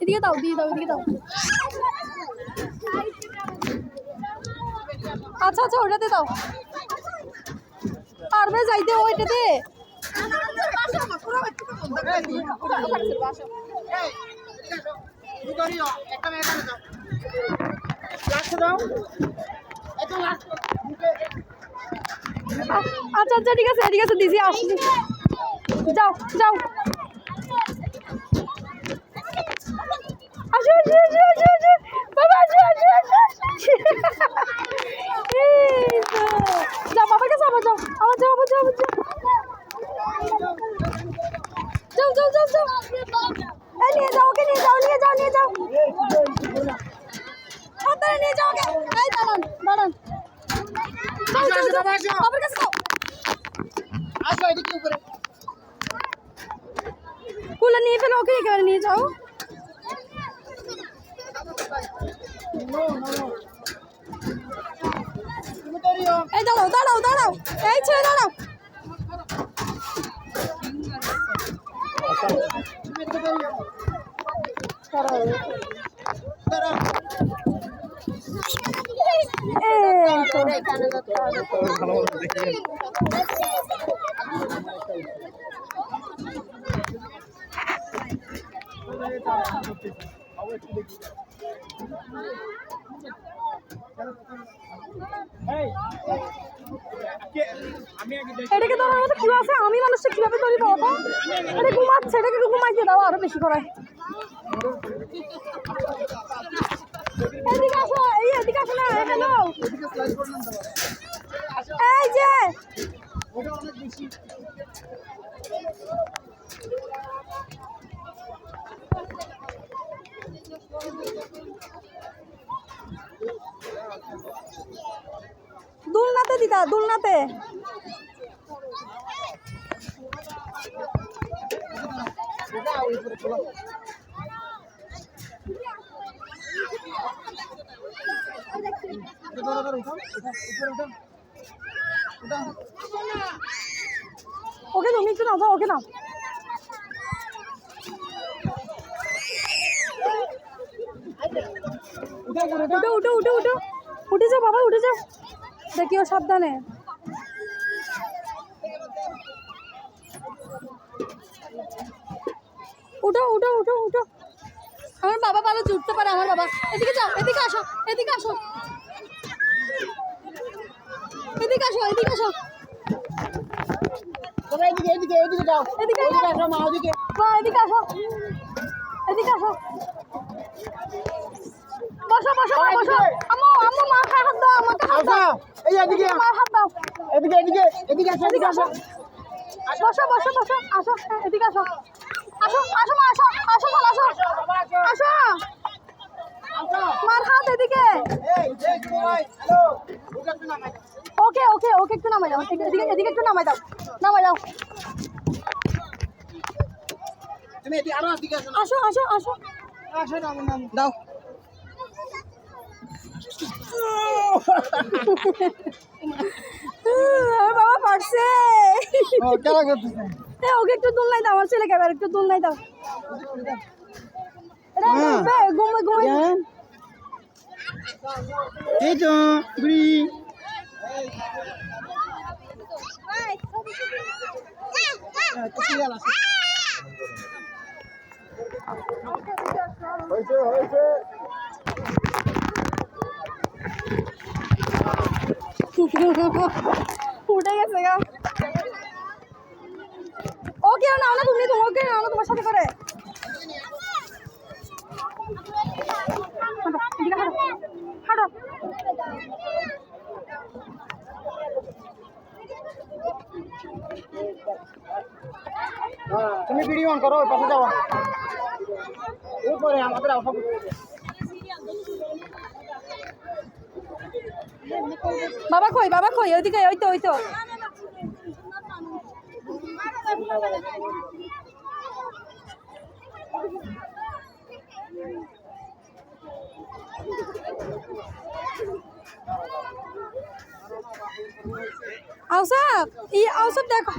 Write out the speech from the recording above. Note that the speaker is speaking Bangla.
এদিকে দাও, দিয়ে দাও, এদিকে দাও। আচ্ছা আচ্ছা, ওটাতে দাও। পারবে যাইতে ওইটাতে? আচ্ছা আচ্ছা, ঠিক আছে ঠিক আছে, দিদি আসছি। যাও যাও, আসো আসো আসো আসো আসো, বাবা আসো আসো আসো। যাও বাবার কাছে, আবার যাও, আবার যাও, আবার যাও, আবার যাও, যাও যাও যাও যাও। এই নিয়ে যাও ওকে, নিয়ে যাও, নিয়ে যাও, নিয়ে যাও, সাবধানে নিয়ে যাও ওকে। এই দাঁড়ান দাঁড়ান, বাবার কাছে যাও। আসো এদিকে উপরে, কুলে নিয়ে ফেলো ওকে, এখানে নিয়ে যাও। এই দাঁড়াও দাঁড়াও দাঁড়াও, এই ছেড়ে দাঁড়াও। এটাকে ধরার মতো কি আছে? আমি মানুষটা কিভাবে ধরি বাবা? এটা ঘুমাচ্ছে, এটাকে ঘুমাইতে দাও, আরো বেশি করায়। এদিকে আসো, এই এদিকে আসো না, হ্যালো, এই যে দুলনাতে দিদা, দুলনাতে। ওকে তুমি একটু নাও, ওকে নাও। উঠো উঠো উঠো উঠো, উঠে যাও বাবা, উঠে যাও, দেখিও সাবধানে। উঠো উঠো উঠো উঠো, আমার বাবা ভালো উঠতে পারে, আমার বাবা। এদিকে যাও, এদিকে আসো, এদিকে আসো, এদিকে আসো, এদিকে আসো, এদিকে এদিকে এদিকে যাও, এদিকে আসো মা, এদিকে এদিকে আসো, এদিকে আসো, বসো বসো বসো। আম্মু আম্মু, মা হাত দাও, আমাকে হাত দাও, এই এদিকে মা হাত দাও, এদিকে এদিকে এদিকে আসো, এদিকে আসো, বসো বসো বসো, আসো এদিকে আসো, আসো আসো মা, আসো আসো, আসো আসো, মার হাত এদিকে। ওকে ওকে ওকে, একটু নামাই দাও, এদিকে এদিকে একটু নামাই দাও, নামাই দাও। আসো আসো আসো, দাও। বাবা পারছে, ওকে একটু দুলনাই দাও, আমার ছেলেকে এবার একটু দুলনাই দাও। ঘুমাই ঘুমাই, এই তো বুড়ি। হয়েছে হয়েছে, উঠে গেছে গা। ও কেউ নাও না, তুমি তোমাকে নাও না, তোমার সাথে করে। হাঁটো হাঁটো, তুমি ভিডিও অন করো, ওই পাশে যাও। উপরে আমাদের আলফা বাবা কই ওইদিকে ওই তো আউসাব দেখো